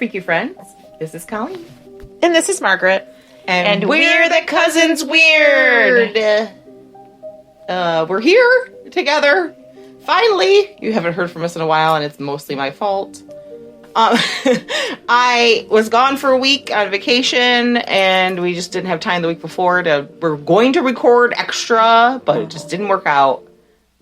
spooky friends. This is Colleen. And this is Margaret. And we're the Cousins Weird. We're here together. Finally. You haven't heard from us in a while, and it's mostly my fault. I was gone for a week on vacation, and we just didn't have time the week before. We're going to record extra, but it just didn't work out.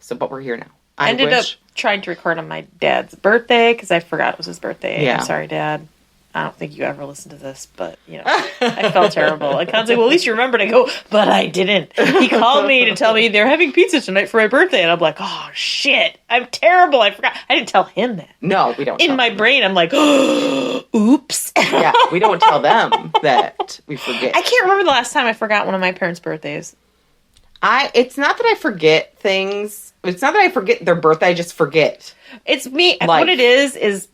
But we're here now. I ended up trying to record on my dad's birthday because I forgot it was his birthday. Yeah. I'm sorry, Dad. I don't think you ever listened to this, but, I felt terrible. I kind of like, well, at least you remembered. I go, but I didn't. He called me to tell me they're having pizza tonight for my birthday, and I'm like, oh, shit. I'm terrible. I forgot. I didn't tell him that. No, we don't. In my brain, I'm like, oops. Yeah, we don't tell them that we forget. I can't remember the last time I forgot one of my parents' birthdays. It's not that I forget things. It's not that I forget their birthday. I just forget. It's me. What it is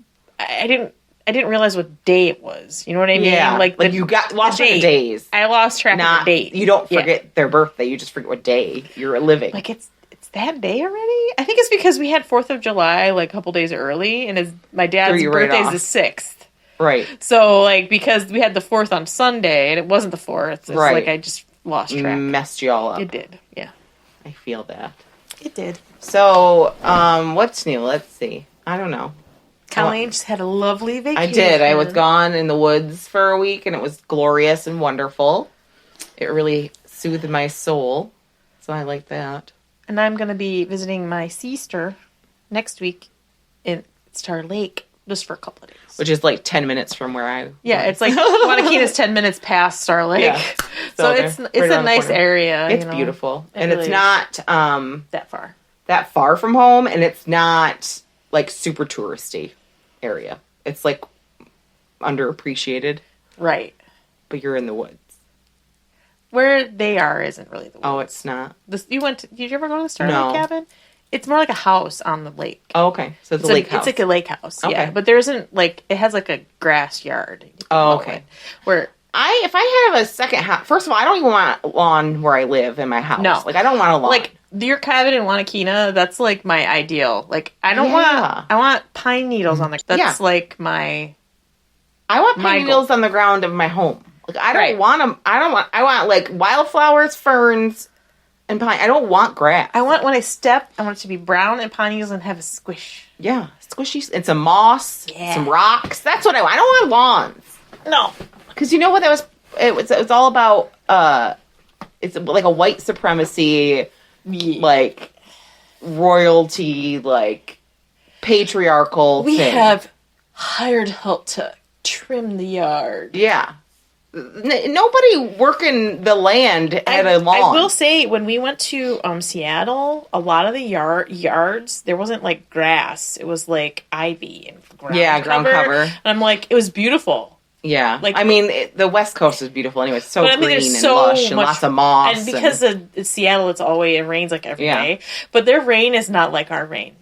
I didn't realize what day it was. You know what I mean? Yeah. Like you got lost track of days. I lost track of the date. You don't forget their birthday. You just forget what day you're living. Like it's that day already? I think it's because we had 4th of July like a couple days early, and my dad's birthday is the 6th. Right. So because we had the 4th on Sunday, and it wasn't the 4th. It's like I just lost track. Messed you all up. It did. Yeah. I feel that. It did. So, what's new? Let's see. I don't know. Colleen just had a lovely vacation. I did. I was gone in the woods for a week, and it was glorious and wonderful. It really soothed my soul, so I like that. And I'm going to be visiting my sister next week in Star Lake just for a couple of days. Which is like 10 minutes from where I Yeah, it's like Wanakena's 10 minutes past Star Lake. Yeah. So it's a nice area. It's beautiful. And really it's not that far from home, and it's not like super touristy area. It's like underappreciated. Right. But you're in the woods. Where they are isn't really the woods. Oh, it's not? Did you ever go to the Star Lake cabin? It's more like a house on the lake. Oh, okay. So it's a lake house. It's like a lake house, okay. Yeah. But there isn't, it has like a grass yard. Oh, okay. Where... if I have a second house... First of all, I don't even want a lawn where I live in my house. No. I don't want a lawn. Like, your cabin in Wanakena, that's like my ideal. Like, I want pine needles on the... That's like my... I want pine needles on the ground of my home. Like, I want like wildflowers, ferns, and pine. I don't want grass. I want when I step, I want it to be brown and pine needles and have a squish. Yeah, squishy. And some moss, some rocks. That's what I want. I don't want lawns. No. Because you know what that was? It was all about, it's like a white supremacy, like, royalty, like, patriarchal thing. We have hired help to trim the yard. Yeah. Nobody working the land at a lawn. I will say, when we went to Seattle, a lot of the yards, there wasn't like grass. It was like ivy and ground cover. And I'm like, it was beautiful. Yeah. Like, I mean, the West Coast is beautiful anyway. It's so green and lush and lots of moss. And because of Seattle, it rains like every day. But their rain is not like our rain.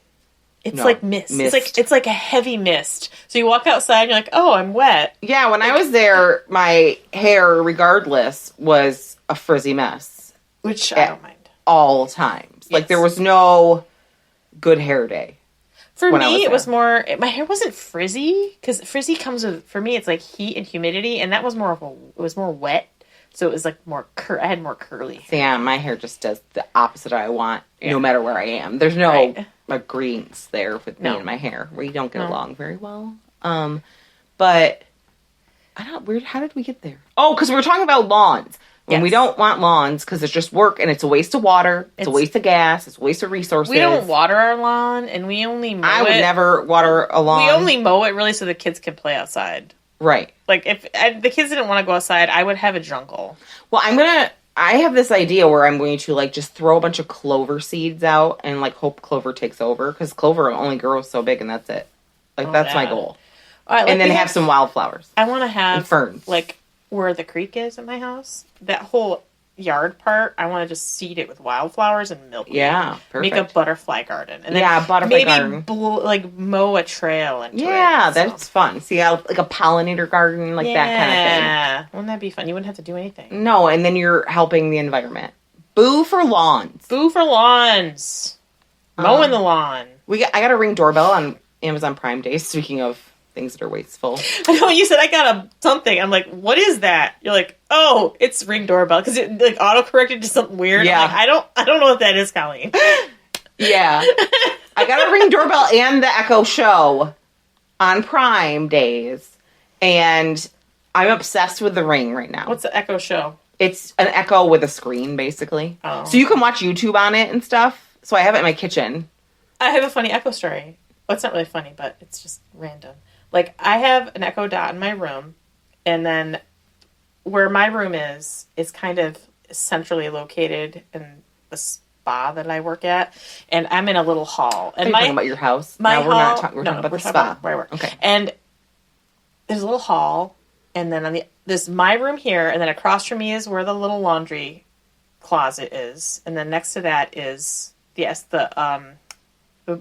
It's like mist. It's like a heavy mist. So you walk outside and you're like, oh, I'm wet. Yeah, when I was there, my hair, regardless, was a frizzy mess. Which I don't mind. All times. Yes. Like, there was no good hair day. For me, it was more... My hair wasn't frizzy, because frizzy comes with... For me, it's like heat and humidity, and that was more it was more wet. So it was like more... I had more curly hair. Yeah, my hair just does the opposite I want, no matter where I am. There's no... agreements there with me and my hair. We don't get along very well. But how did we get there? Oh, because we were talking about lawns. When we don't want lawns because it's just work and it's a waste of water, it's a waste of gas, it's a waste of resources. We don't water our lawn, and we only mow it. I would never water a lawn. We only mow it really so the kids can play outside. Right. Like, if the kids didn't want to go outside, I would have a jungle. Well, I have this idea where I'm going to, like, just throw a bunch of clover seeds out and, like, hope clover takes over. Because clover only grows so big and that's it. Like, that's my goal. And then have some wildflowers. I want to have... And ferns. Like, where the creek is in my house, that whole yard part, I want to just seed it with wildflowers and milkweed. Yeah, perfect. Make a butterfly garden. And then butterfly garden. Maybe mow a trail into it. Yeah, that's fun. See, like a pollinator garden, like that kind of thing. Yeah, wouldn't that be fun? You wouldn't have to do anything. No, and then you're helping the environment. Boo for lawns. Boo for lawns. Mowing the lawn. I got a Ring doorbell on Amazon Prime Day, speaking of things that are wasteful. I know you said I got something. I'm like, what is that? You're like, oh, it's Ring doorbell because it like auto-corrected to something weird. Yeah. I'm like, I don't know what that is, Colleen. Yeah. I got a Ring doorbell and the Echo Show on Prime days, and I'm obsessed with the Ring right now. What's the Echo Show? It's an Echo with a screen, basically. Oh. So you can watch YouTube on it and stuff. So I have it in my kitchen. I have a funny Echo story. Well, it's not really funny, but it's just random. Like, I have an Echo Dot in my room, and then where my room is kind of centrally located in the spa that I work at, and I'm in a little hall. And Are you talking about your house? My no, hall, we're not talking. We're talking about the spa. Where I work. Okay. And there's a little hall, and then there's my room here, and then across from me is where the little laundry closet is, and then next to that is the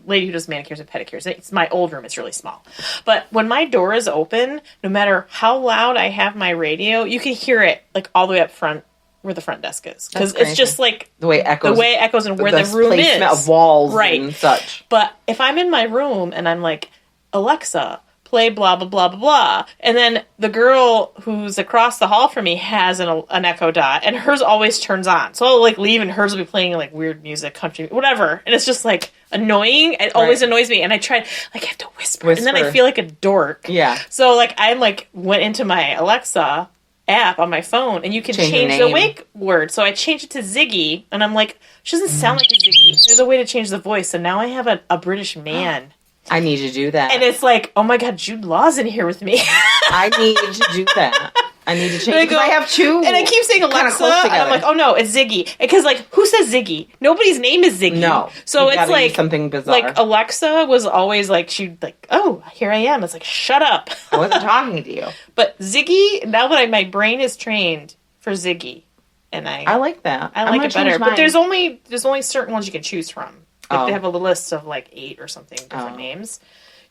lady who does manicures and pedicures. It's my old room. It's really small. But when my door is open, no matter how loud I have my radio, you can hear it like all the way up front where the front desk is. Because it's just like the way it echoes and where the room is. Placement of walls right. and such. But if I'm in my room and I'm like, Alexa, play blah, blah, blah, blah, blah. And then the girl who's across the hall from me has an Echo Dot, and hers always turns on. So I'll like leave and hers will be playing like weird music, country, whatever. And it's just like annoying. It always annoys me. And I try, like, I have to whisper. And then I feel like a dork. Yeah. So like I went into my Alexa app on my phone, and you can change the wake word. So I changed it to Ziggy, and I'm like, she doesn't sound like a Ziggy. And there's a way to change the voice. So now I have a British man. I need to do that. And it's like, oh my God, Jude Law's in here with me. I need to do that. I need to change because I have two. And I keep saying Alexa, and I'm like, oh no, it's Ziggy. Because like, who says Ziggy? Nobody's name is Ziggy. No. So it's like something bizarre. Like Alexa was always like, she'd like, oh, here I am. It's like, shut up. I wasn't talking to you. But Ziggy, now that my brain is trained for Ziggy, and I like that. I like it better. But there's only certain ones you can choose from. Like they have a list of like 8 or something different names.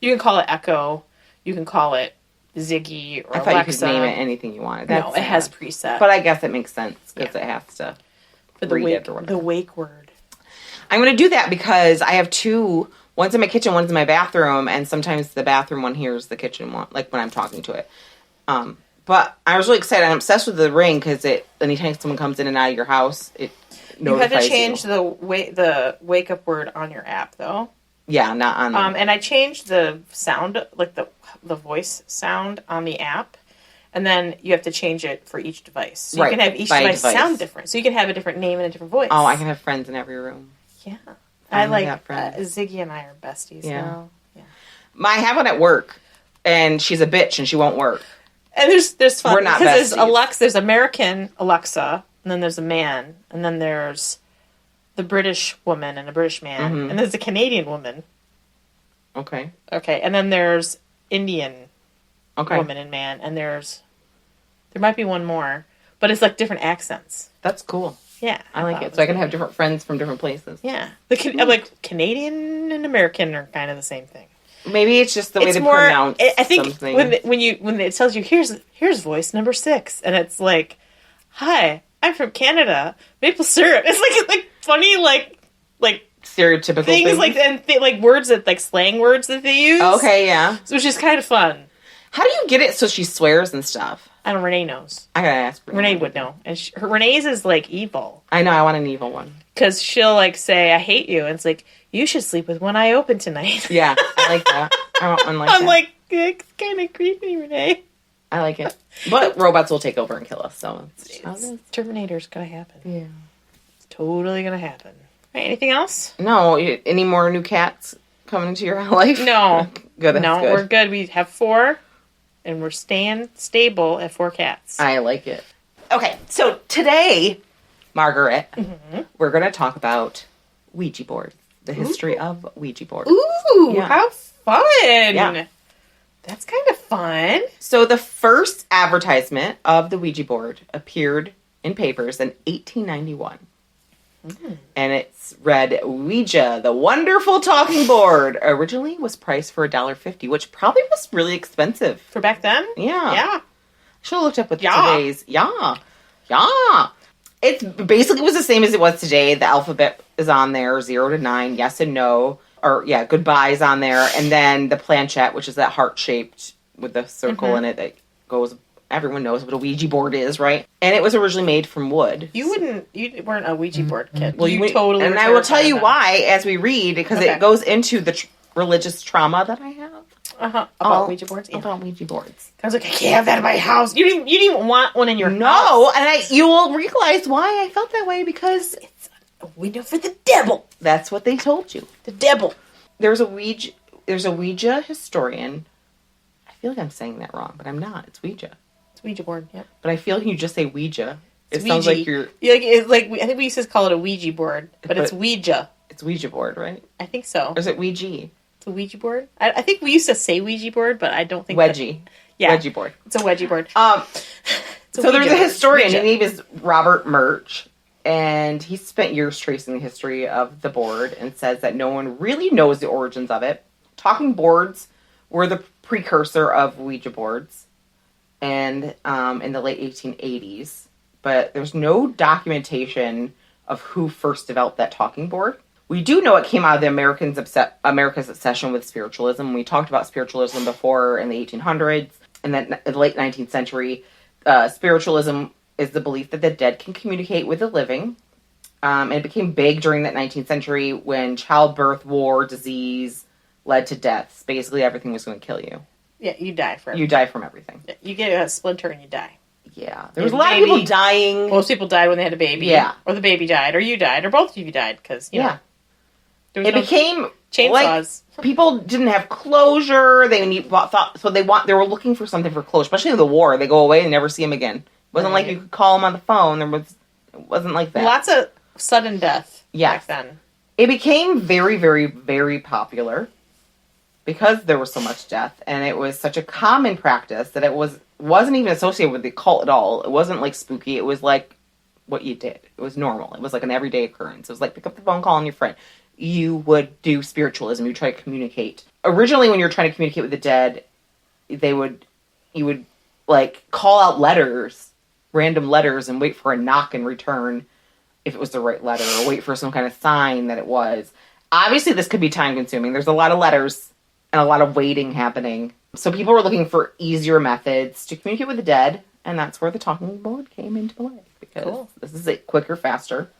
You can call it Echo. You can call it Ziggy or Alexa. I thought you could name it anything you wanted. No, it has preset. But I guess it makes sense because it has to read it or whatever. The wake word. I'm going to do that because I have 2. One's in my kitchen, one's in my bathroom, and sometimes the bathroom one hears the kitchen one, like when I'm talking to it. But I was really excited. I'm obsessed with the Ring because anytime someone comes in and out of your house, it notifies you. You have to change the wake up word on your app, though. Yeah, not on. And I changed the sound, like the voice sound on the app, and then you have to change it for each device. So you can have each device sound different. So you can have a different name and a different voice. Oh, I can have friends in every room. Yeah, I like Ziggy and I are besties now. Yeah, I have one at work, and she's a bitch, and she won't work. And there's fun. We're not because besties. There's American Alexa, and then there's a man, and then there's the British woman and a British man, and there's a Canadian woman. Okay. Okay, and then there's Indian woman and man, and there might be one more, but it's like different accents. That's cool. Yeah, I like it. So I can have different friends from different places. Yeah, like Canadian and American are kind of the same thing. Maybe it's just the way they pronounce. I think something. when it tells you here's voice number 6, and it's like, hi, I'm from Canada, maple syrup. It's like funny like stereotypical things like words that like slang words that they use. Okay, yeah, which is kind of fun. How do you get it so she swears and stuff? I don't. Renee knows. I gotta ask Renee would know, and Renee's is like evil. I know. I want an evil one because she'll like say, "I hate you," and it's like, "You should sleep with one eye open tonight." Yeah, I like that. I want one like that. I'm like, it's kind of creepy, Renee. I like it, but robots will take over and kill us. So Terminator's gonna happen. Yeah, it's totally gonna happen. Right, anything else? No. Any more new cats coming into your life? No. Good. No, good. We're good. We have 4, and we're staying stable at 4 cats. I like it. Okay, so today, Margaret, we're going to talk about Ouija boards. The history of Ouija boards. Ooh, how fun! Yeah. That's kind of fun. So the first advertisement of the Ouija board appeared in papers in 1891. And it's read, Ouija, the wonderful talking board, originally was priced for $1.50, which probably was really expensive. For back then? Yeah. Yeah. Should have looked up with today's. Yeah. It basically was the same as it was today. The alphabet is on there, 0 to 9, yes and no. goodbyes on there. And then the planchette, which is that heart-shaped with the circle in it that goes... Everyone knows what a Ouija board is, right? And it was originally made from wood. You weren't a Ouija board kid. Well, you totally and I will tell you why as we read, because it goes into the religious trauma that I have. About Ouija boards? Yeah. About Ouija boards. I was like, I can't have that in my house. You didn't even want one in your house. No, and you will realize why I felt that way, because it's a window for the devil. That's what they told you. The devil. There's a Ouija historian. I feel like I'm saying that wrong, but I'm not. It's Ouija. Ouija board, yeah. But I feel like you just say Ouija. It sounds like you're... I think we used to call it a Ouija board, but it's Ouija. It's Ouija board, right? I think so. Or is it Ouija? It's a Ouija board? I think we used to say Ouija board, but I don't think... Wedgie. Yeah. Wedgie board. It's a wedgie board. So there's a historian. His name is Robert Murch, and he spent years tracing the history of the board and says that no one really knows the origins of it. Talking boards were the precursor of Ouija boards, and in the late 1880s, but there's no documentation of who first developed that talking board. We do know it came out of the America's obsession with spiritualism. We talked about spiritualism before in the 1800s, and then in the late 19th century, spiritualism is the belief that the dead can communicate with the living, and it became big during that 19th century when childbirth, war, disease led to deaths. Basically, everything was going to kill you. Yeah, you die from everything. You die from everything. You get a splinter and you die. Yeah. There was a lot of people dying. Most people died when they had a baby. Yeah. Or the baby died, or you died, or both of you died, because, you know. It became... Chainsaws. Like, people didn't have closure. They were looking for something for closure. Especially in the war. They go away and never see them again. It wasn't like you could call them on the phone. It wasn't like that. Lots of sudden death back then. It became very, very, very popular because there was so much death, and it was such a common practice that it wasn't even associated with the occult at all. It wasn't like spooky. It was like what you did. It was normal. It was like an everyday occurrence. It was like pick up the phone, call on your friend. You would do spiritualism. You try to communicate. Originally, when you're trying to communicate with the dead, you would like call out letters, random letters, and wait for a knock in return if it was the right letter, or wait for some kind of sign that it was. Obviously, this could be time consuming. There's a lot of letters and a lot of waiting happening. So people were looking for easier methods to communicate with the dead, and that's where the talking board came into play, because this is it quicker, faster.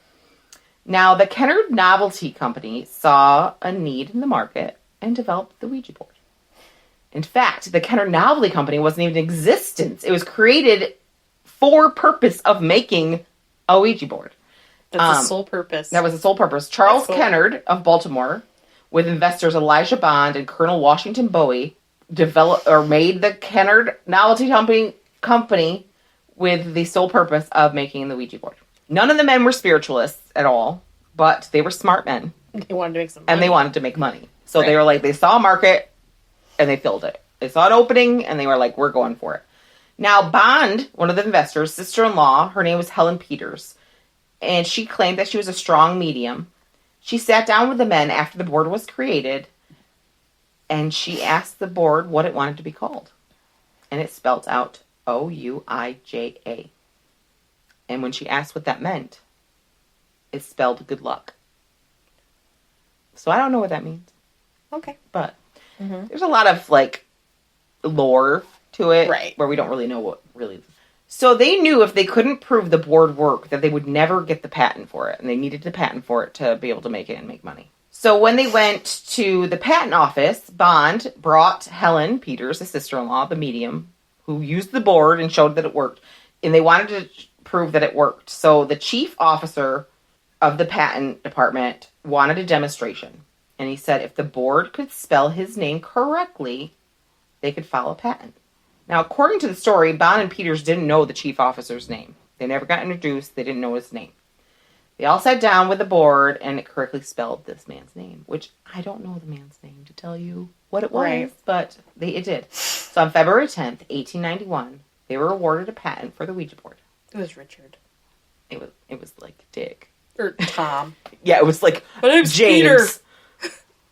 Now, the Kennard Novelty Company saw a need in the market and developed the Ouija board. In fact, the Kennard Novelty Company wasn't even in existence. It was created for purpose of making a Ouija board. That's the sole purpose. That was the sole purpose. Charles Kennard of Baltimore, with investors Elijah Bond and Colonel Washington Bowie, made the Kennard Novelty Company with the sole purpose of making the Ouija board. None of the men were spiritualists at all, but they were smart men. They wanted to make some money. And they wanted to make money. So they were like, they saw a market, and they filled it. They saw an opening, and they were like, we're going for it. Now, Bond, one of the investors, sister-in-law, her name was Helen Peters, and she claimed that she was a strong medium. She sat down with the men after the board was created, and she asked the board what it wanted to be called. And it spelled out Ouija. And when she asked what that meant, it spelled good luck. So I don't know what that means. Okay. But there's a lot of, like, lore to it. Right. Where we don't really know what really... So they knew if they couldn't prove the board worked, that they would never get the patent for it. And they needed the patent for it to be able to make it and make money. So when they went to the patent office, Bond brought Helen Peters, his sister-in-law, the medium, who used the board and showed that it worked. And they wanted to prove that it worked. So the chief officer of the patent department wanted a demonstration. And he said if the board could spell his name correctly, they could file a patent. Now, according to the story, Bond and Peters didn't know the chief officer's name. They never got introduced. They didn't know his name. They all sat down with the board, and it correctly spelled this man's name, which I don't know the man's name to tell you what it was, but it did. So on February 10th, 1891, they were awarded a patent for the Ouija board. It was Richard. It was like Dick. Or Tom. Yeah, it was like My name's James.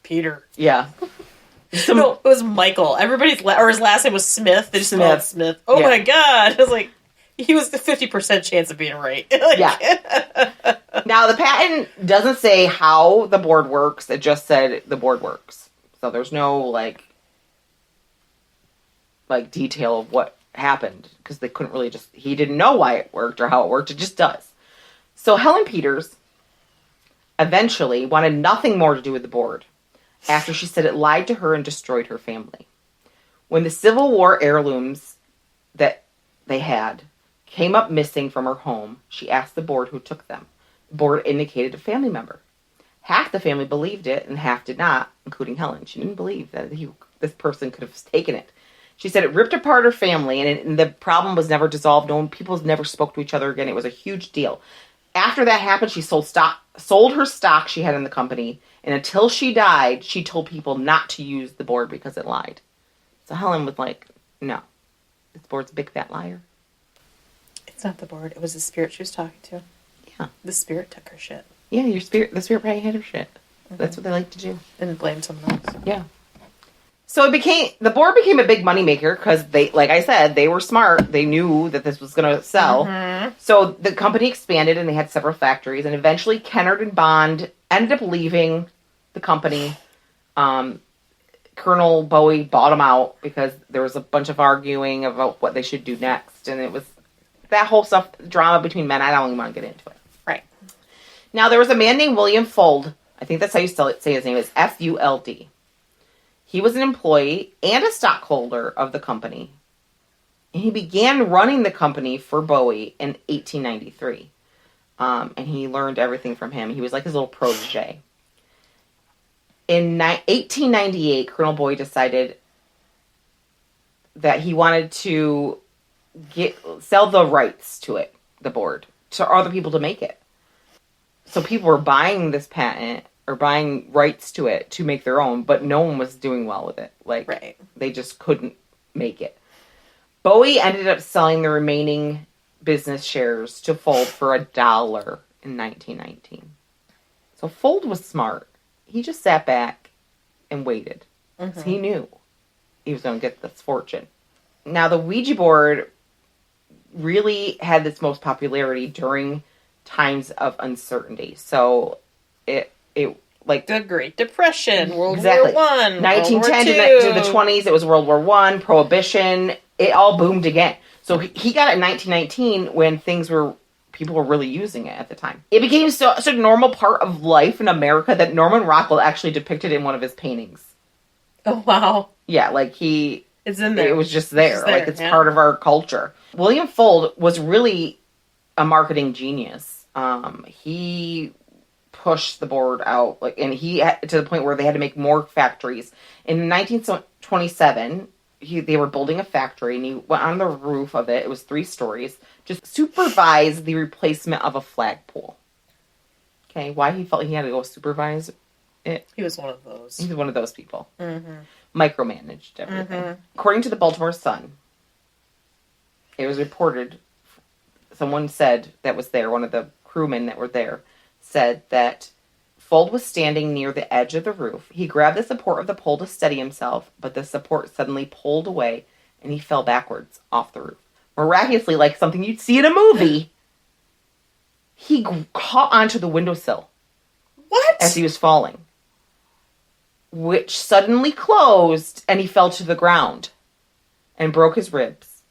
Peter. Yeah. No, it was Michael. Everybody's his last name was Smith. They just spelled Smith. Oh my god! I was like, he was the 50% chance of being right. Yeah. Now, the patent doesn't say how the board works. It just said the board works. So there's no, like detail of what happened. Because they couldn't really he didn't know why it worked or how it worked. It just does. So Helen Peters eventually wanted nothing more to do with the board after she said it lied to her and destroyed her family. When the Civil War heirlooms that they had came up missing from her home, she asked the board who took them. The board indicated a family member. Half the family believed it and half did not, including Helen. She didn't believe that this person could have taken it. She said it ripped apart her family and the problem was never dissolved. People never spoke to each other again. It was a huge deal. After that happened, she sold her stock she had in the company, and until she died, she told people not to use the board because it lied. So Helen was like, no, this board's a big fat liar. It's not the board. It was the spirit she was talking to. Yeah. The spirit took her shit. Yeah, the spirit probably had her shit. Mm-hmm. That's what they like to do. And blame someone else. Yeah. So the board became a big moneymaker because they, like I said, they were smart. They knew that this was going to sell. Mm-hmm. So the company expanded and they had several factories. And eventually Kennard and Bond ended up leaving the company. Colonel Bowie bought them out because there was a bunch of arguing about what they should do next. And it was that whole stuff, drama between men. I don't even want to get into it. Right. Now, there was a man named William Fuld. I think that's how you say his name is Fuld. He was an employee and a stockholder of the company. And he began running the company for Bowie in 1893. And he learned everything from him. He was like his little protege. In 1898, Colonel Bowie decided that he wanted to sell the rights to it, the board, to other people to make it. So people were buying this patent or buying rights to it to make their own, but no one was doing well with it. Right. They just couldn't make it. Bowie ended up selling the remaining business shares to Fuld for $1 in 1919. So Fuld was smart. He just sat back and waited. Mm-hmm. He knew he was going to get this fortune. Now, the Ouija board really had its most popularity during times of uncertainty. So it like the Great Depression, World War I, 1910 to the 20s, it was World War I, Prohibition. It all boomed again. So he got it in 1919 when people were really using it at the time. It became such a normal part of life in America that Norman Rockwell actually depicted it in one of his paintings. Oh, wow. Yeah, it's in there. It was just there. It's part of our culture. William Fuld was really a marketing genius. He pushed the board out, and he to the point where they had to make more factories. In 1927, they were building a factory, and he went on the roof of it. It was 3 stories. Just supervise the replacement of a flagpole. Okay, why he felt he had to go supervise it? He was one of those. He was one of those people. Mm-hmm. Micromanaged everything. Mm-hmm. According to the Baltimore Sun, it was reported, someone said that was there, one of the crewmen that were there, said that Fuld was standing near the edge of the roof. He grabbed the support of the pole to steady himself, but the support suddenly pulled away, and he fell backwards off the roof. Miraculously, like something you'd see in a movie, he caught onto the windowsill. What? As he was falling. Which suddenly closed, and he fell to the ground and broke his ribs.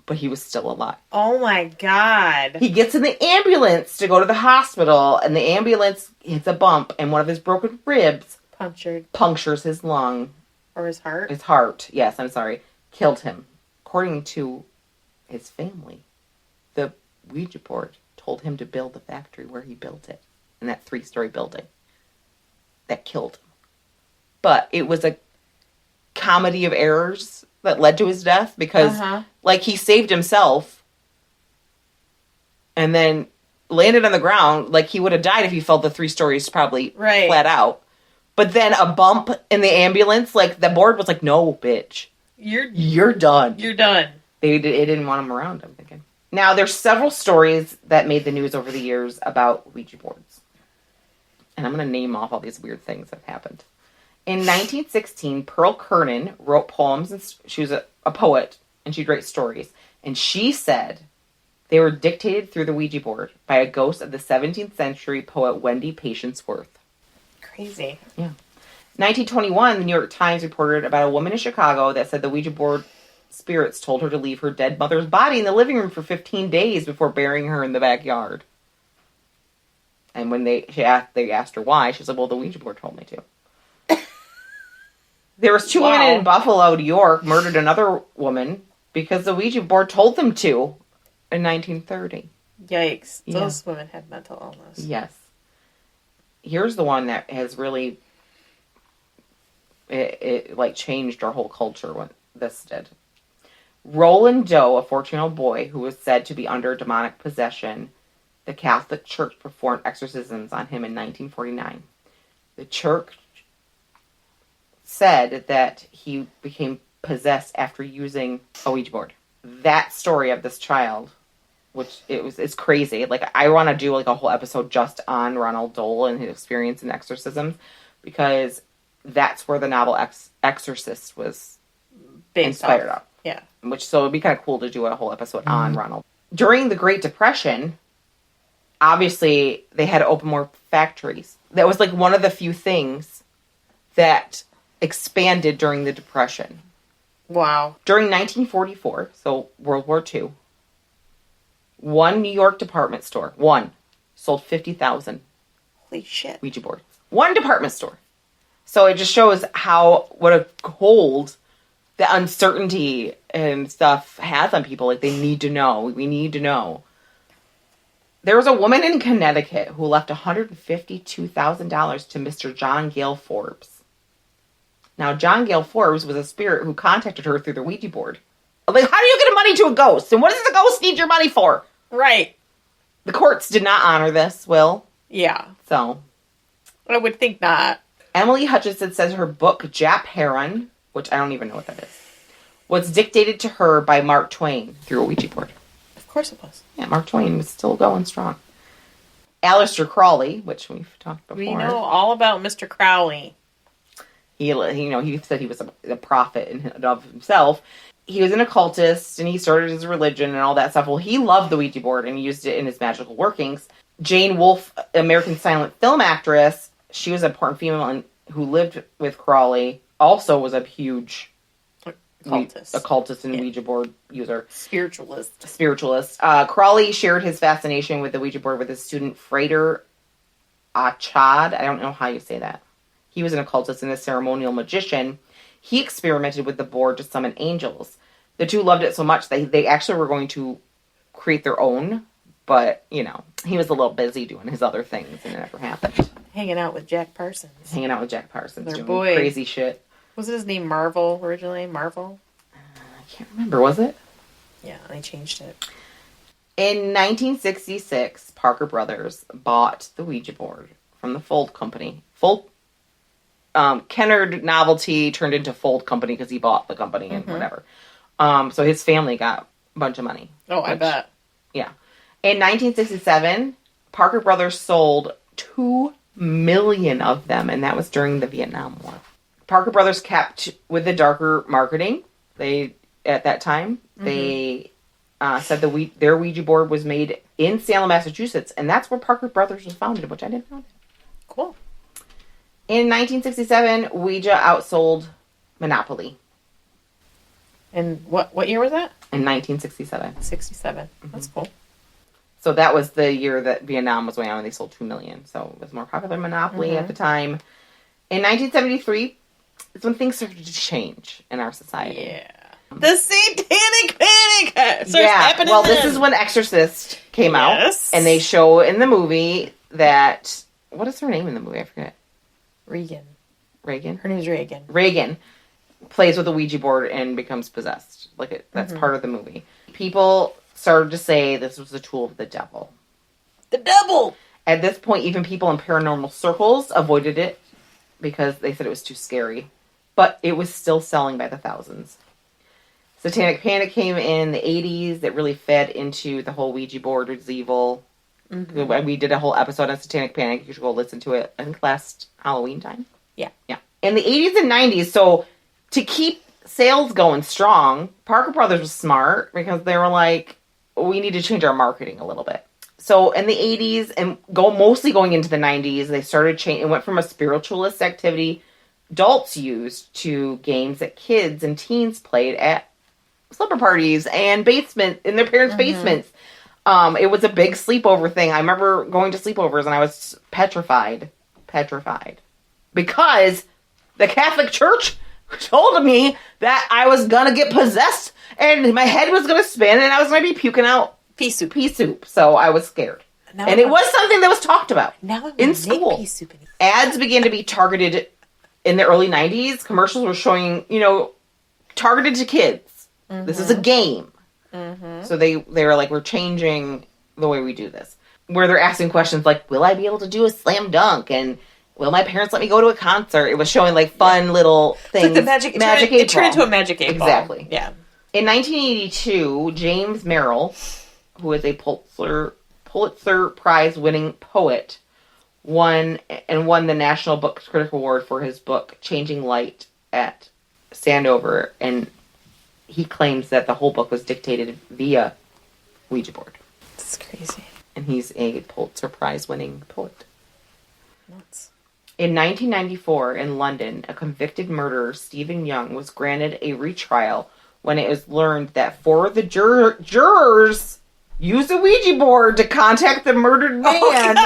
But he was still alive. Oh my God. He gets in the ambulance to go to the hospital, and the ambulance hits a bump, and one of his broken ribs punctures his lung. Or his heart? His heart, yes, I'm sorry. Killed him. According to his family, the Ouija board told him to build the factory where he built it, in that 3-story building. That killed him. But it was a comedy of errors that led to his death because, he saved himself and then landed on the ground. He would have died if he fell the 3 stories probably flat out. But then a bump in the ambulance, the board was like, no, bitch. You're done. You're done. It didn't want him around, I'm thinking. Now, there's several stories that made the news over the years about Ouija boards. And I'm going to name off all these weird things that happened. In 1916, Pearl Kernan wrote poems, and she was a poet, and she'd write stories. And she said They were dictated through the Ouija board by a ghost of the 17th century poet Wendy Patience Worth. Crazy. Yeah. 1921, the New York Times reported about a woman in Chicago that said the Ouija board spirits told her to leave her dead mother's body in the living room for 15 days before burying her in the backyard. And when they asked her why, she said, well, the Ouija board told me to. There was two women in Buffalo, New York, murdered another woman because the Ouija board told them to in 1930. Yikes. Those women had mental illness. Yes. Here's the one that has really, it like changed our whole culture, what this did. Roland Doe, a 14-year-old boy who was said to be under demonic possession, the Catholic Church performed exorcisms on him in 1949. The church said that he became possessed after using a Ouija board. That story of this child, which it's crazy. Like, I want to do like a whole episode just on Ronald Dole and his experience in exorcisms, because that's where the novel Exorcist was inspired of. Yeah. So it'd be kind of cool to do a whole episode on Ronald. During the Great Depression, obviously they had to open more factories. That was like one of the few things that expanded during the Depression. Wow. During 1944, so World War II, one New York department store, sold 50,000 Holy shit. Ouija boards. One department store. So it just shows what a hold the uncertainty and stuff has on people. Like, they need to know. We need to know. There was a woman in Connecticut who left $152,000 to Mr. John Gale Forbes. Now, John Gale Forbes was a spirit who contacted her through the Ouija board. Like, how do you get money to a ghost? And what does the ghost need your money for? Right. The courts did not honor this, Will. Yeah. So. I would think not. Emily Hutchinson says her book, Jap Heron, which I don't even know what that is, was dictated to her by Mark Twain through a Ouija board. Of course it was. Yeah, Mark Twain was still going strong. Aleister Crowley, which we've talked before. We know all about Mr. Crowley. He said he was a prophet in and of himself. He was an occultist, and he started his religion and all that stuff. Well, he loved the Ouija board, and he used it in his magical workings. Jane Wolfe, American silent film actress, she was an important female who lived with Crowley, also was a huge occultist and Ouija board user. Spiritualist. Crowley shared his fascination with the Ouija board with his student Frater Achad. I don't know how you say that. He was an occultist and a ceremonial magician. He experimented with the board to summon angels. The two loved it so much that they actually were going to create their own, but, he was a little busy doing his other things, and it never happened. Hanging out with Jack Parsons. Doing crazy shit. Wasn't his name Marvel originally? Marvel? I can't remember, was it? Yeah, they changed it. In 1966, Parker Brothers bought the Ouija board from the Fold Company. Kennard Novelty turned into Fold Company because he bought the company and whatever. So his family got a bunch of money. Oh, I bet. Yeah. In 1967, Parker Brothers sold 2 million of them, and that was during the Vietnam War. Parker Brothers kept with the darker marketing. At that time, they said their Ouija board was made in Salem, Massachusetts, and that's where Parker Brothers was founded, which I didn't know. Cool. In 1967, Ouija outsold Monopoly. And what year was that? In 1967. 67. That's cool. So that was the year that Vietnam was going on, and they sold 2 million. So it was more popular than Monopoly at the time. In 1973, is when things started to change in our society. Yeah. The Satanic Panic starts happening. Well, this is when Exorcist came out, and they show in the movie that, what is her name in the movie? I forget. Reagan? Her name's Reagan. Reagan plays with a Ouija board and becomes possessed. That's part of the movie. People started to say this was a tool of the devil. The devil! At this point, even people in paranormal circles avoided it because they said it was too scary. But it was still selling by the thousands. Satanic Panic came in the 80s that really fed into the whole Ouija board is evil. We did a whole episode on Satanic Panic. You should go listen to it, I think, last Halloween time. Yeah. In the 80s and 90s, so to keep sales going strong, Parker Brothers was smart because they were like, we need to change our marketing a little bit. So in the 80s and mostly going into the 90s, they started changing. It went from a spiritualist activity adults used to games that kids and teens played at slumber parties and in their parents' basements. It was a big sleepover thing. I remember going to sleepovers and I was petrified. Because the Catholic Church told me that I was going to get possessed and my head was going to spin and I was going to be puking out pea soup. So I was scared. And it was something that was talked about in school. Pea soup. Ads began to be targeted in the early 90s. Commercials were showing, targeted to kids. Mm-hmm. This is a game. Mm-hmm. So they were like, we're changing the way we do this. Where they're asking questions like, will I be able to do a slam dunk? And will my parents let me go to a concert? It was showing like fun little things. It's like the magic it turned into a magic 8 ball. Exactly. Yeah. In 1982, James Merrill, who is a Pulitzer Prize winning poet, won the National Book Critic Award for his book Changing Light at Sandover, and he claims that the whole book was dictated via Ouija board. That's crazy. And he's a Pulitzer Prize winning poet. Nuts. In 1994, in London, a convicted murderer, Stephen Young, was granted a retrial when it was learned that 4 of the jurors used a Ouija board to contact the murdered man.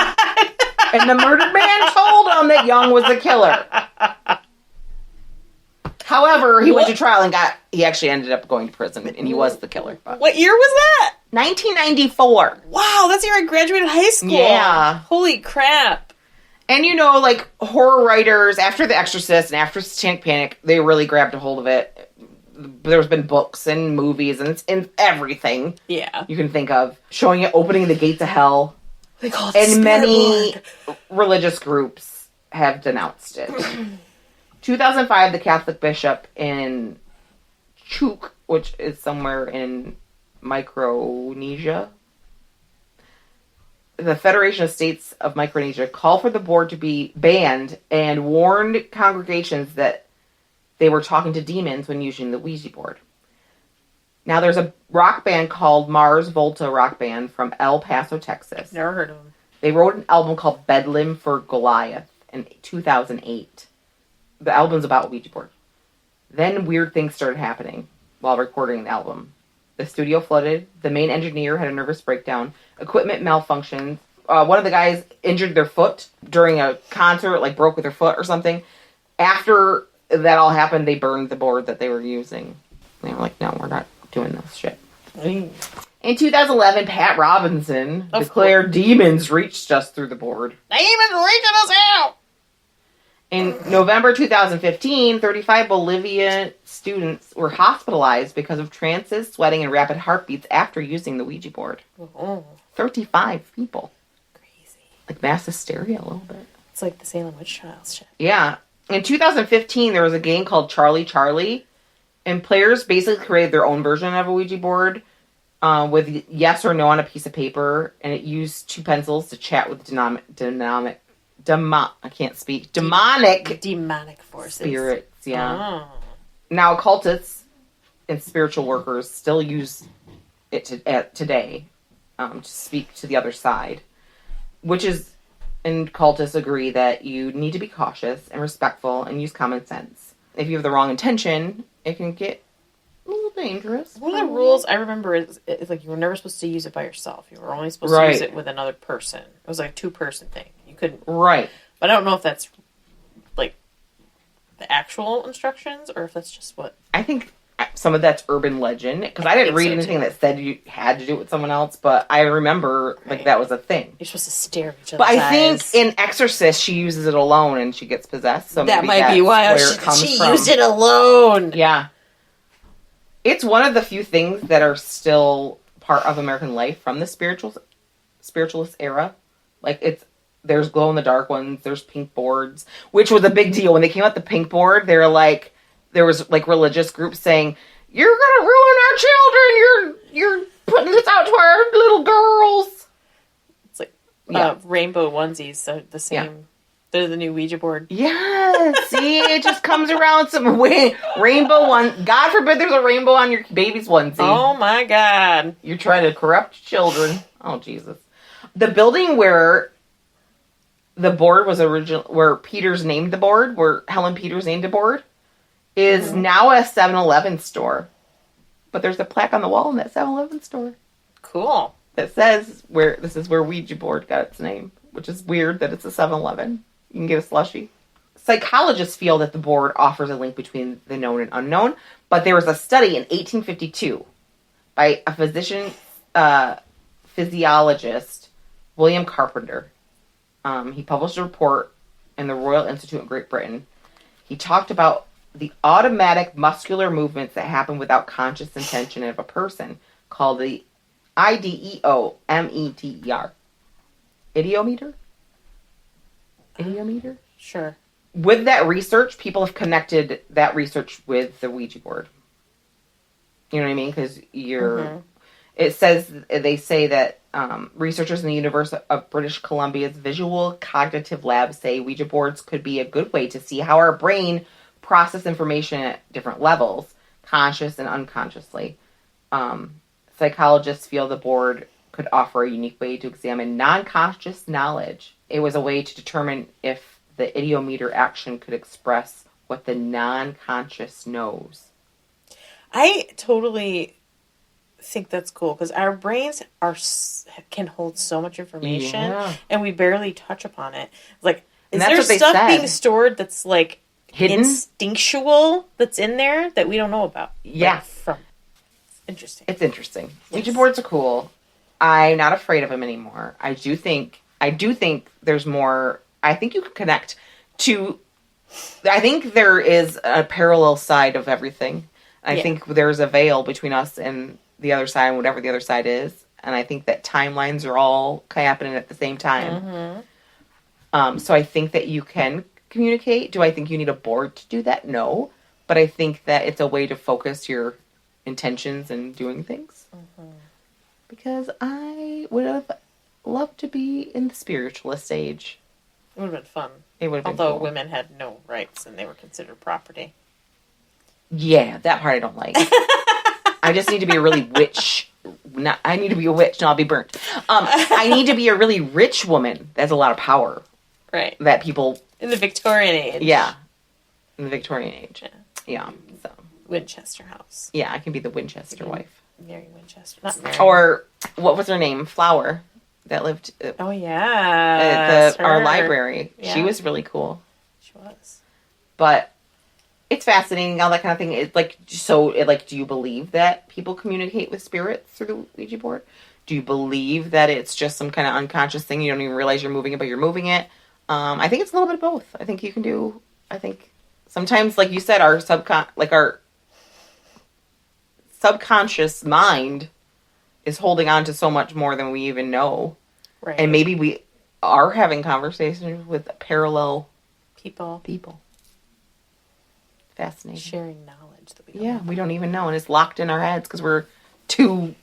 And the murdered man told them that Young was the killer. However, he went to trial and he actually ended up going to prison, and he was the killer. But. What year was that? 1994. Wow, that's the year I graduated high school. Yeah. Holy crap. And like horror writers, after The Exorcist and after Satanic Panic, they really grabbed a hold of it. There's been books and movies and it's in everything. Yeah. You can think of. Showing it opening the gates of hell. They call it and many religious groups have denounced it. 2005, the Catholic bishop in Chuuk, which is somewhere in Micronesia, the Federation of States of Micronesia, called for the board to be banned and warned congregations that they were talking to demons when using the Ouija board. Now, there's a rock band called Mars Volta Rock Band from El Paso, Texas. Never heard of them. They wrote an album called Bedlam for Goliath in 2008. The album's about Ouija board. Then weird things started happening while recording the album. The studio flooded. The main engineer had a nervous breakdown. Equipment malfunctioned. One of the guys injured their foot during a concert, like broke with their foot or something. After that all happened, they burned the board that they were using. They were like, no, we're not doing this shit. In 2011, Pat Robinson declared demons reached us through the board. Demons reaching us out! In November 2015, 35 Bolivian students were hospitalized because of trances, sweating, and rapid heartbeats after using the Ouija board. Oh. 35 people. Crazy. Like mass hysteria a little bit. It's like the Salem witch trials shit. Yeah. In 2015, there was a game called Charlie Charlie, and players basically created their own version of a Ouija board with yes or no on a piece of paper, and it used 2 pencils to chat with demonic forces. Spirits, yeah. Oh. Now, occultists and spiritual workers still use it today to speak to the other side, and cultists agree that you need to be cautious and respectful and use common sense. If you have the wrong intention, it can get a little dangerous. One of the rules I remember is like you were never supposed to use it by yourself. You were only supposed to use it with another person. It was like a 2-person thing. You couldn't. Right. But I don't know if that's like the actual instructions or if that's just what. I think some of that's urban legend, because I didn't read anything that said you had to do it with someone else, but I remember that was a thing. You're supposed to stare at each other's eyes. But I think in Exorcist she uses it alone and she gets possessed. So that might be why she used it alone. Yeah. It's one of the few things that are still part of American life from the spiritualist era. Like there's glow in the dark ones, there's pink boards, which was a big deal when they came out. The pink board, they're like. There was like religious groups saying, "You're gonna ruin our children. You're putting this out to our little girls." It's like rainbow onesies, so the same They're the new Ouija board. Yes. See, it just comes around some rainbow one. God forbid there's a rainbow on your baby's onesie. Oh my God. You're trying to corrupt children. Oh, Jesus. The building where the board was where Peters named the board, where Helen Peters named the board, is now a 7-Eleven store. But there's a plaque on the wall in that 7-Eleven store. Cool. That says this is where Ouija board got its name, which is weird that it's a 7-Eleven. You can get a slushie. Psychologists feel that the board offers a link between the known and unknown, but there was a study in 1852 by a physiologist, William Carpenter. He published a report in the Royal Institute of Great Britain. He talked about the automatic muscular movements that happen without conscious intention of a person, called the IDEOMETER. Idiometer? Idiometer? Sure. With that research, people have connected that research with the Ouija board. You know what I mean? Because it says, they say that researchers in the University of British Columbia's Visual Cognitive Lab say Ouija boards could be a good way to see how our brain process information at different levels, conscious and unconsciously. Psychologists feel the board could offer a unique way to examine non-conscious knowledge. It was a way to determine if the idiometer action could express what the non-conscious knows. I totally think that's cool because our brains can hold so much information and we barely touch upon it. Like, is there stuff being stored that's like hidden, instinctual, that's in there that we don't know about? Yeah. Like, interesting. It's interesting. Yes. Ouija boards are cool. I'm not afraid of them anymore. I do think there's more. I think you can connect to. I think there is a parallel side of everything. I think there's a veil between us and the other side, whatever the other side is. And I think that timelines are all happening at the same time. So I think that you can communicate. Do I think you need a board to do that? No. But I think that it's a way to focus your intentions and doing things. Because I would have loved to be in the spiritualist age. It would have been fun. It would have been Although cool. women had no rights and they were considered property. Yeah, that part I don't like. I just need to be a really witch. I need to be a witch and I'll be burnt. I need to be a really rich woman that has a lot of power. Right. That people... In the Victorian age. Yeah. In the Victorian age. Yeah. So. Winchester House. Yeah, I can be the Winchester wife. Mary Winchester. Not Mary. Or, what was her name? Flower. That lived... oh, yeah. At our library. Yeah. She was really cool. She was. But... it's fascinating, all that kind of thing. It's like, do you believe that people communicate with spirits through the Ouija board? Do you believe that it's just some kind of unconscious thing? You don't even realize you're moving it, but you're moving it. I think it's a little bit of both. I think you can do, sometimes, like you said, our subconscious mind is holding on to so much more than we even know. Right. And maybe we are having conversations with parallel people. Fascinating. Sharing knowledge that we don't know. We don't even know, and it's locked in our heads because we're too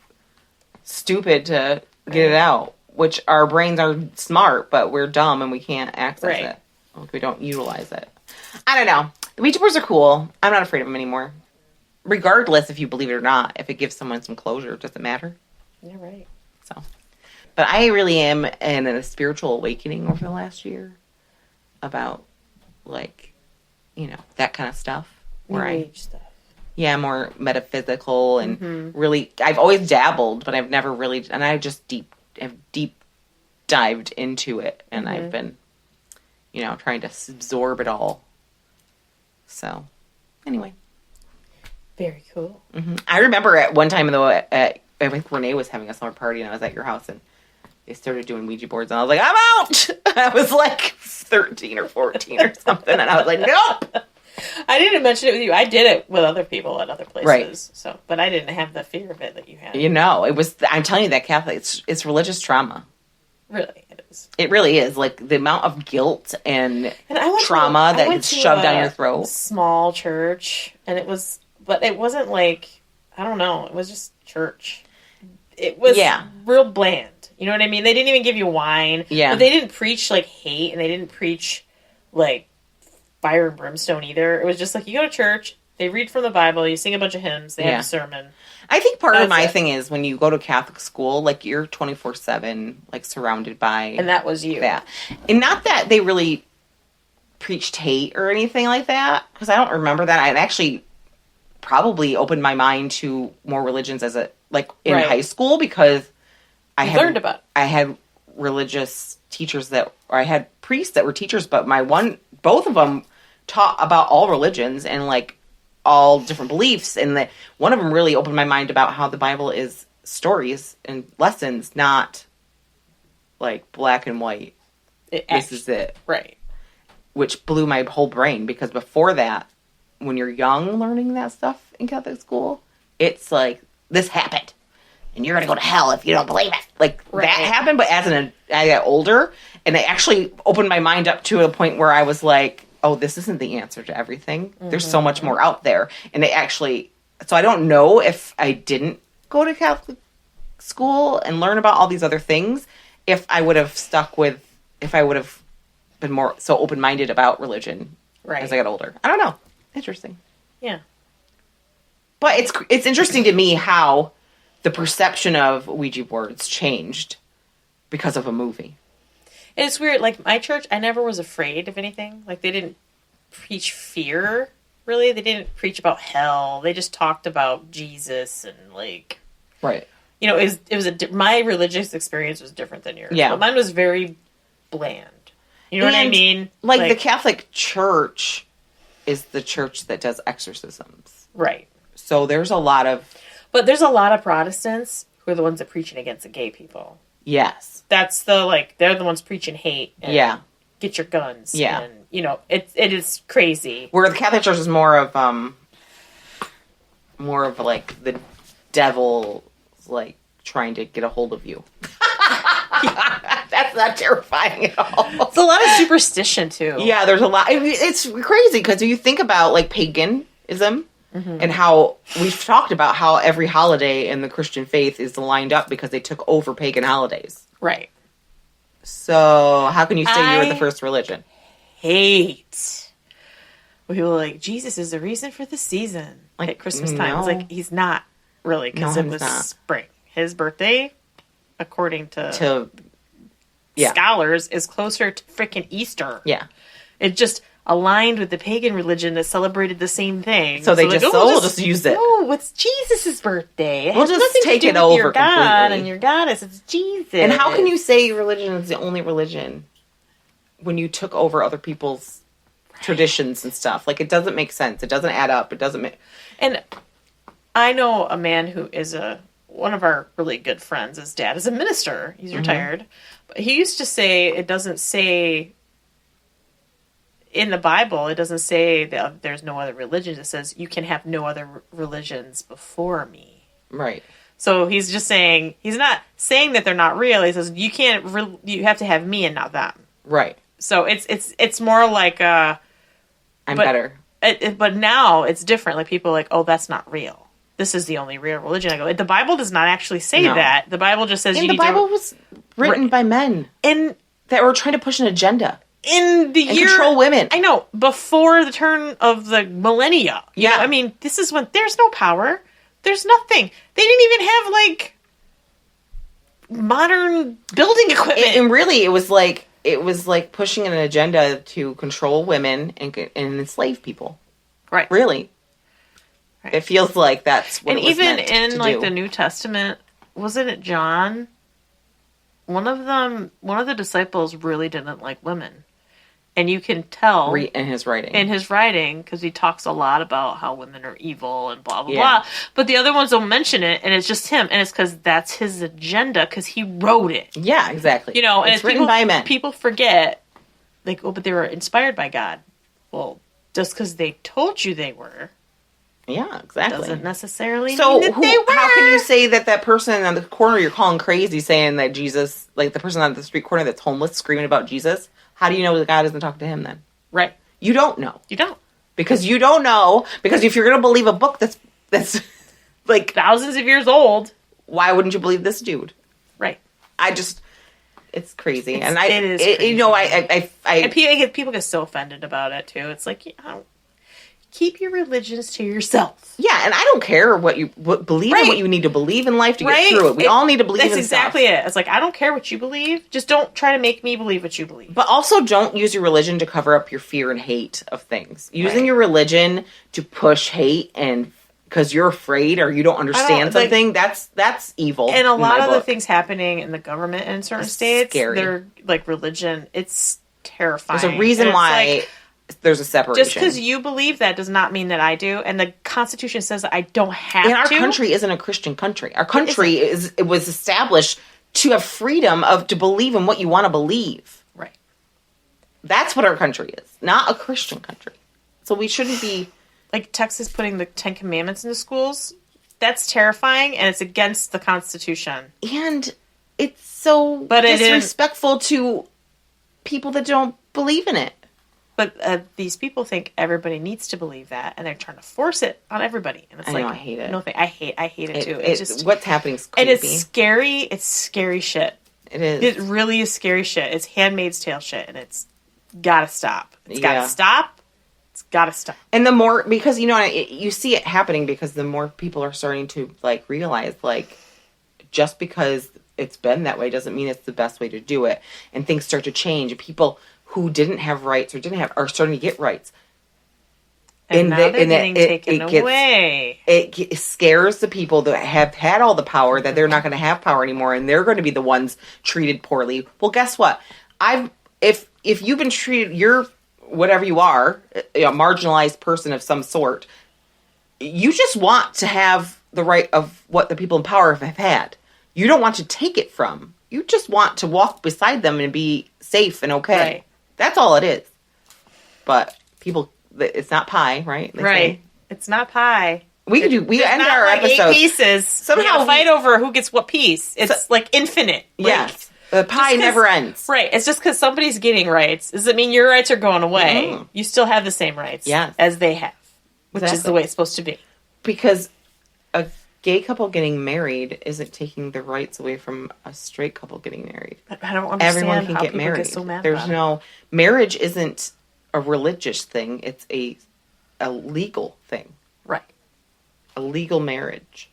stupid to get it out. Which our brains are smart, but we're dumb and we can't access it. Like, we don't utilize it. I don't know. The Ouija boards are cool. I'm not afraid of them anymore. Regardless if you believe it or not, if it gives someone some closure, it doesn't matter. Yeah, right. So, but I really am in a spiritual awakening over the last year about, like, that kind of stuff. New Age stuff. Yeah, more metaphysical and really, I've always dabbled, but I've never really, and I just have deep dived into it, and I've been, trying to absorb it all. So, anyway. Very cool. I remember at one time, though, I think Renee was having a summer party, and I was at your house, and they started doing Ouija boards, and I was like, I'm out! I was like 13 or 14 or something, and I was like, nope! I didn't mention it with you. I did it with other people at other places. Right. So, but I didn't have the fear of it that you had. It was, I'm telling you, that Catholic, it's religious trauma. Really, it is. It really is. Like, the amount of guilt and trauma that gets shoved down your throat. Small church, and it wasn't like, I don't know, it was just church. It was real bland. You know what I mean? They didn't even give you wine. Yeah. But they didn't preach, like, hate, and they didn't preach like fire and brimstone either. It was just like you go to church, they read from the Bible, you sing a bunch of hymns, they have a sermon. I think part of my thing is when you go to Catholic school, like you're 24/7, like surrounded by, and that was you. That, and not that they really preached hate or anything like that, because I don't remember that. I actually probably opened my mind to more religions as in high school, because I learned about it. I had religious teachers or I had priests that were teachers, but both of them taught about all religions and like all different beliefs, and one of them really opened my mind about how the Bible is stories and lessons, not like black and white. This is it. Right. Which blew my whole brain, because before that, when you're young learning that stuff in Catholic school, it's like, this happened, and you're going to go to hell if you don't believe it. Like, that happened, but I got older, and it actually opened my mind up to a point where I was like, oh, this isn't the answer to everything. Mm-hmm. There's so much more out there. And it actually, so I don't know if I didn't go to Catholic school and learn about all these other things, if I would have been more so open-minded about religion as I got older. I don't know. Interesting. Yeah. But it's interesting to me how the perception of Ouija boards changed because of a movie. It's weird. Like, my church, I never was afraid of anything. Like, they didn't preach fear, really. They didn't preach about hell. They just talked about Jesus and, like... Right. You know, my religious experience was different than yours. Yeah. But mine was very bland. You know what I mean? Like, the Catholic Church is the church that does exorcisms. Right. So there's a lot of... But there's a lot of Protestants who are the ones that are preaching against the gay people. Yes. That's they're the ones preaching hate. And get your guns. Yeah. And, you know, it is crazy. Where the Catholic Church is more of like the devil, like, trying to get a hold of you. That's not terrifying at all. It's a lot of superstition, too. Yeah, there's a lot. I mean, it's crazy, because you think about, like, paganism, and how we've talked about how every holiday in the Christian faith is lined up because they took over pagan holidays. Right. So, how can you say you were the first religion? Hate. People are like, Jesus is the reason for the season. Like, at Christmas time. It's like, he's not really, because it was spring. His birthday, according to scholars, is closer to freaking Easter. Yeah. It just aligned with the pagan religion that celebrated the same thing. So we'll just use it. Oh, it's Jesus' birthday. We'll just take it over your completely. God and your goddess. It's Jesus. And how can you say your religion is the only religion when you took over other people's traditions and stuff? Like, it doesn't make sense. It doesn't add up. It doesn't make... And I know a man who is one of our really good friends. His dad is a minister. He's retired. But he used to say, it doesn't say... In the Bible, it doesn't say that there's no other religions. It says you can have no other religions before me. Right. So he's just saying, he's not saying that they're not real. He says you can't. You have to have me and not them. Right. So it's more like I'm better. But now it's different. Like, people are like, oh, that's not real. This is the only real religion. I go, the Bible does not actually say that. The Bible just says the Bible was written by men that were trying to push an agenda. In the year... control women. I know. Before the turn of the millennia. You know, I mean, this is when... There's no power. There's nothing. They didn't even have, like, modern building equipment. And really, it was like pushing an agenda to control women and enslave people. Right. Really. Right. It feels like that's what it was meant to do. And even in, like, the New Testament, wasn't it John? One of the disciples really didn't like women. And you can tell... in his writing. Because he talks a lot about how women are evil and blah, blah, blah. But the other ones don't mention it, and it's just him. And it's because that's his agenda, because he wrote it. Yeah, exactly. You know, and it's written by men. People forget, like, oh, but they were inspired by God. Well, just because they told you they were... Yeah, exactly. Doesn't necessarily mean that they were. How can you say that person on the corner you're calling crazy, saying that Jesus, like the person on the street corner that's homeless screaming about Jesus, how do you know that God doesn't talk to him then? Right. You don't know. You don't. Because you don't know. Because if you're going to believe a book that's like... thousands of years old. Why wouldn't you believe this dude? Right. I just... It's crazy. It is crazy. You know, and people get so offended about it, too. It's like, keep your religions to yourself. Yeah, and I don't care what you believe in, what you need to believe in life to get through it. We all need to believe in stuff. That's exactly it. It's like, I don't care what you believe. Just don't try to make me believe what you believe. But also don't use your religion to cover up your fear and hate of things. Using your religion to push hate and because you're afraid or you don't understand something, that's evil. And a lot of the things happening in the government in certain states, they're like religion. It's terrifying. There's a reason why there's a separation. Just because you believe that does not mean that I do. And the Constitution says that I don't have to. And our country isn't a Christian country. Our country it was established to have freedom to believe in what you want to believe. Right. That's what our country is. Not a Christian country. So we shouldn't be... Like Texas putting the 10 Commandments into schools, that's terrifying, and it's against the Constitution. And it's so disrespectful to people that don't believe in it. But these people think everybody needs to believe that, and they're trying to force it on everybody. And it's I hate it. No, I hate it too. It's just what's happening is creepy. And it's scary. It's scary shit. It is. It really is scary shit. It's Handmaid's Tale shit, and it's gotta stop. It's gotta stop. Gotta stop. And the more, because, you know, you see it happening because the more people are starting to, like, realize, like, just because it's been that way doesn't mean it's the best way to do it. And things start to change. People who didn't have rights or are starting to get rights. And now they're getting taken away. It scares the people that have had all the power that they're not going to have power anymore, and they're going to be the ones treated poorly. Well, guess what? If you've been treated, you're... whatever you are, a marginalized person of some sort, you just want to have the right of what the people in power have had. You don't want to take it from. You just want to walk beside them and be safe and okay. Right. That's all it is. But people, it's not pie, right? They say. It's not pie. We end our episode 8 pieces. Somehow fight over who gets what piece. It's like infinite. Yes. The pie never ends. Right. It's just because somebody's getting rights. Does it mean your rights are going away? Mm-hmm. You still have the same rights as they have. Which is the way it's supposed to be. Because a gay couple getting married isn't taking the rights away from a straight couple getting married. I don't understand Everyone can how get people married. Get so mad There's no... Marriage isn't a religious thing. It's a legal thing. Right. A legal marriage.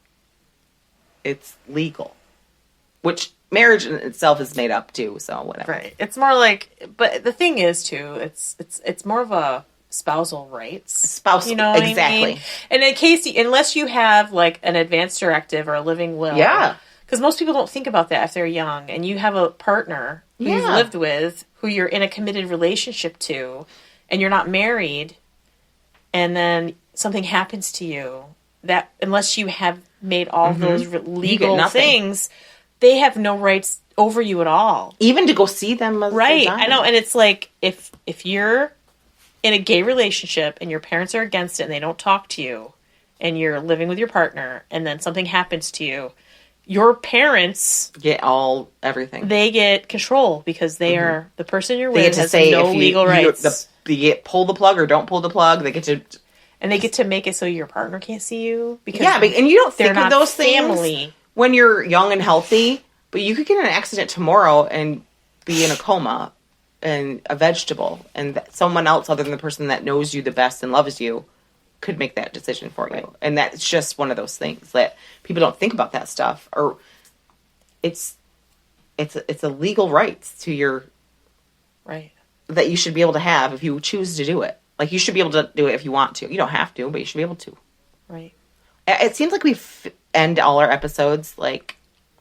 It's legal. Which... marriage in itself is made up too, so whatever. Right. It's more like, but the thing is too, it's more of a spousal rights. You know what exactly. I mean? And in case, unless you have like an advance directive or a living will. Yeah. Because most people don't think about that if they're young, and you have a partner who you've lived with, who you're in a committed relationship to, and you're not married, and then something happens to you, that unless you have made all those legal things, they have no rights over you at all. Even to go see them. Right. I know. And it's like, if you're in a gay relationship and your parents are against it and they don't talk to you, and you're living with your partner, and then something happens to you, your parents get everything. They get control because they are the person you're with has no legal rights. They pull the plug or don't pull the plug. They get to... And they get to make it so your partner can't see you. Because and you don't think of those family. Things when you're young and healthy, but you could get in an accident tomorrow and be in a coma and a vegetable, and someone else other than the person that knows you the best and loves you could make that decision for you. And that's just one of those things that people don't think about that stuff. Or it's a legal rights to your... Right. That you should be able to have if you choose to do it. Like, you should be able to do it if you want to. You don't have to, but you should be able to. Right. It seems like we end all our episodes like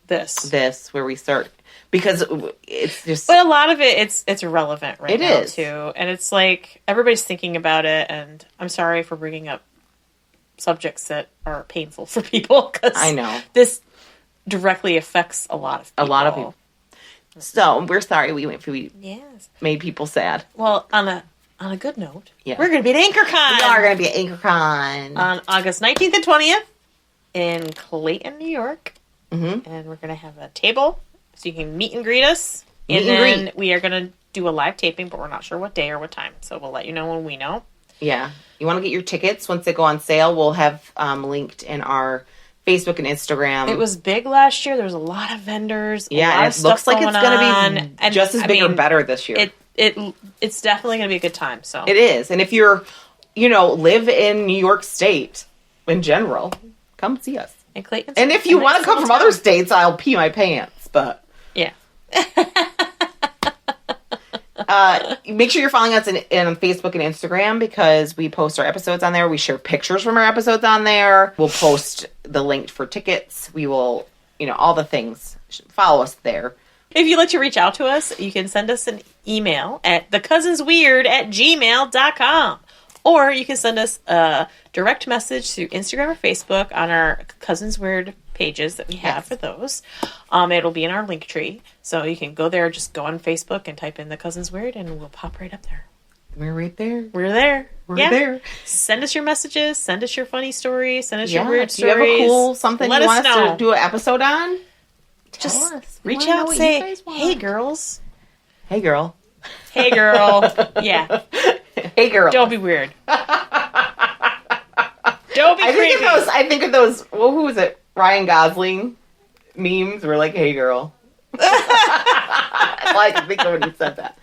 this, where we start, because it's just... But a lot of it, it's irrelevant right now, is. too. And it's like, everybody's thinking about it, and I'm sorry for bringing up subjects that are painful for people, because I know. This directly affects a lot of people. So, we're sorry we yes. made people sad. Well, on a good note, we're going to be at AnchorCon. We are going to be at AnchorCon. On August 19th and 20th in Clayton, New York. Mm-hmm. And we're going to have a table so you can meet and greet us. And we are going to do a live taping, but we're not sure what day or what time. So we'll let you know when we know. Yeah. You want to get your tickets once they go on sale. We'll have linked in our Facebook and Instagram. It was big last year. There was a lot of vendors. Yeah, and it looks like it's going to be just as big or better this year. It's definitely going to be a good time. So it is. And if you're, live in New York State in general, come see us. And Clayton. And if you want to come from other states, I'll pee my pants. But yeah. Make sure you're following us in Facebook and Instagram because we post our episodes on there. We share pictures from our episodes on there. We'll post the link for tickets. We will, all the things. Follow us there. If you'd like to reach out to us, you can send us an email at thecousinsweird@gmail.com. Or you can send us a direct message through Instagram or Facebook on our Cousins Weird pages that we have for those. It'll be in our Linktree. So you can go there, just go on Facebook and type in the Cousins Weird and we'll pop right up there. We're right there. We're there. We're there. Send us your messages. Send us your funny stories. Send us your weird stories. Do you have a cool something Let you us want us know. to do an episode on? Just Tell us. reach out and say, hey, girls. Hey, girl. Hey, girl. Yeah. Hey, girl. Don't be weird. Don't be creepy. I think of those, who was it? Ryan Gosling memes were like, hey, girl. I can think of when he said that.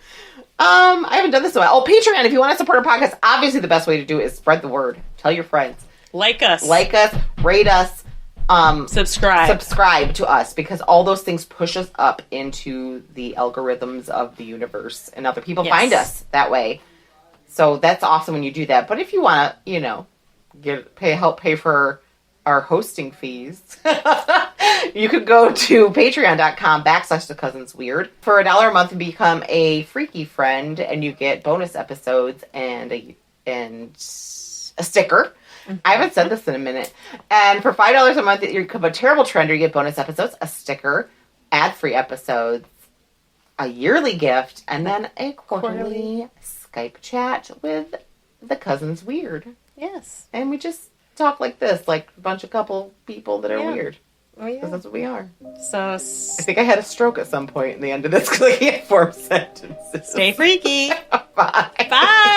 I haven't done this in a while. Oh, Patreon. If you want to support our podcast, obviously the best way to do it is spread the word. Tell your friends. Like us. Rate us. Subscribe to us because all those things push us up into the algorithms of the universe and other people find us that way. So that's awesome when you do that. But if you want to, help pay for our hosting fees, you could go to patreon.com/thecousinsweird. For $1 a month and become a freaky friend and you get bonus episodes and a sticker. Mm-hmm. I haven't said this in a minute. And for $5 a month, you become a terrible trender. You get bonus episodes, a sticker, ad-free episodes, a yearly gift, and then a quarterly Skype chat with the Cousins Weird. Yes. And we just talk like this, like a bunch of couple people that are weird. Oh, yeah. Because that's what we are. So I think I had a stroke at some point in the end of this because I can't form sentences. Stay freaky. Bye. Bye.